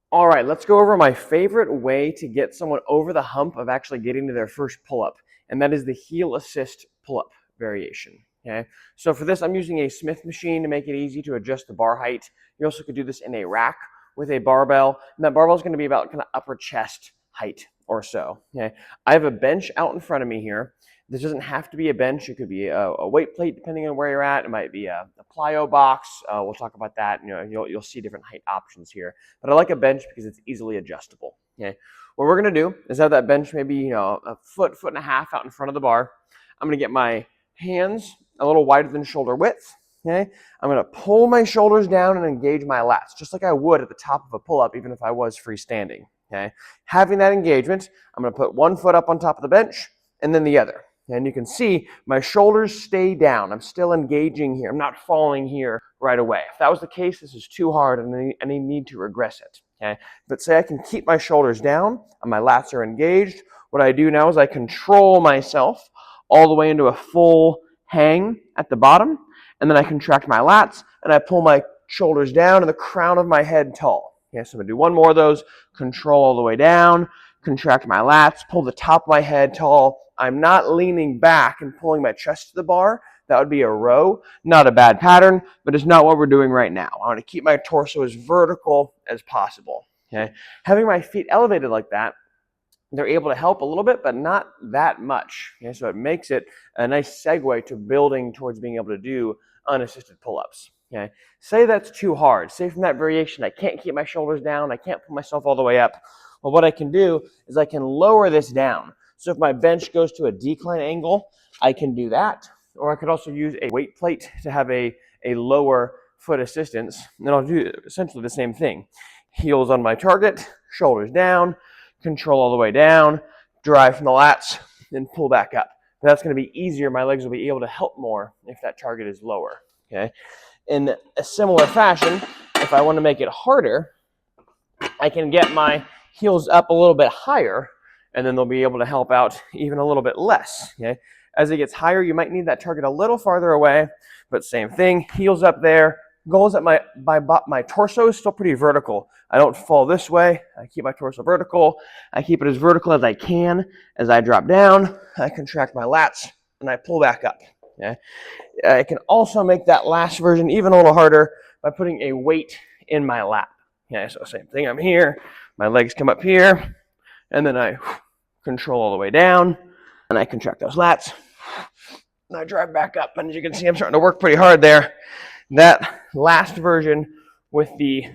All right, let's go over my favorite way to get someone over the hump of actually getting to their first pull-up, and that is the heel assist pull-up variation. Okay, so for this, I'm using a Smith machine to make it easy to adjust the bar height. You also could do this in a rack with a barbell, and that barbell is going to be about kind of upper chest height or so. Okay, I have a bench out in front of me here. This doesn't have to be a bench. It could be a weight plate, depending on where you're at. It might be a plyo box. We'll talk about that. You know, you'll see different height options here. But I like a bench because it's easily adjustable. Okay. What we're gonna do is have that bench maybe a foot and a half out in front of the bar. I'm gonna get my hands a little wider than shoulder width. Okay. I'm gonna pull my shoulders down and engage my lats, just like I would at the top of a pull-up, even if I was freestanding. Okay. Having that engagement, I'm gonna put one foot up on top of the bench and then the other. And you can see my shoulders stay down. I'm still engaging here. I'm not falling here right away. If that was the case, this is too hard and I need to regress it. Okay? But say I can keep my shoulders down and my lats are engaged. What I do now is I control myself all the way into a full hang at the bottom. And then I contract my lats and I pull my shoulders down and the crown of my head tall. Okay, so I'm going to do one more of those. Control all the way down. Contract my lats. Pull the top of my head tall. I'm not leaning back and pulling my chest to the bar. That would be a row. Not a bad pattern, but it's not what we're doing right now. I want to keep my torso as vertical as possible. Okay? Having my feet elevated like that, they're able to help a little bit, but not that much. Okay? So it makes it a nice segue to building towards being able to do unassisted pull-ups. Okay? Say that's too hard. Say from that variation, I can't keep my shoulders down. I can't pull myself all the way up. Well, what I can do is I can lower this down. So if my bench goes to a decline angle, I can do that. Or I could also use a weight plate to have a lower foot assistance. And I'll do essentially the same thing. Heels on my target, shoulders down, control all the way down, drive from the lats, then pull back up. But that's going to be easier. My legs will be able to help more if that target is lower. Okay. In a similar fashion, if I want to make it harder, I can get my heels up a little bit higher, and then they'll be able to help out even a little bit less. Okay? As it gets higher, you might need that target a little farther away, but same thing, heels up there. Goal is that my torso is still pretty vertical. I don't fall this way. I keep my torso vertical. I keep it as vertical as I can. As I drop down, I contract my lats, and I pull back up. Okay? I can also make that last version even a little harder by putting a weight in my lap. Yeah, so same thing. I'm here. My legs come up here, and then I control all the way down, and I contract those lats, and I drive back up. And as you can see, I'm starting to work pretty hard there. That last version with the,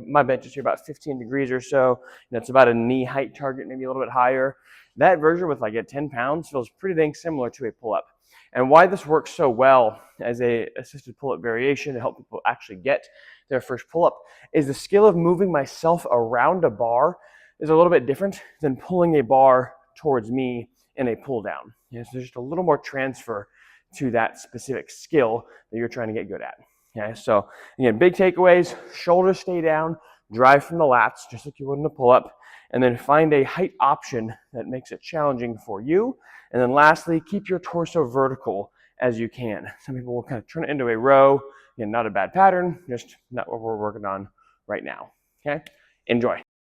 my bench is here about 15 degrees or so. That's about a knee height target, maybe a little bit higher. That version with like at 10 pounds feels pretty dang similar to a pull-up. And why this works so well as a assisted pull-up variation to help people actually get their first pull-up is the skill of moving myself around a bar is a little bit different than pulling a bar towards me in a pull down. So there's just a little more transfer to that specific skill that you're trying to get good at. Okay, so again, big takeaways: shoulders stay down, drive from the lats just like you would in a pull-up, and then find a height option that makes it challenging for you. And then lastly, keep your torso vertical as you can. Some people will kind of turn it into a row. Again, not a bad pattern, just not what we're working on right now. Okay, enjoy.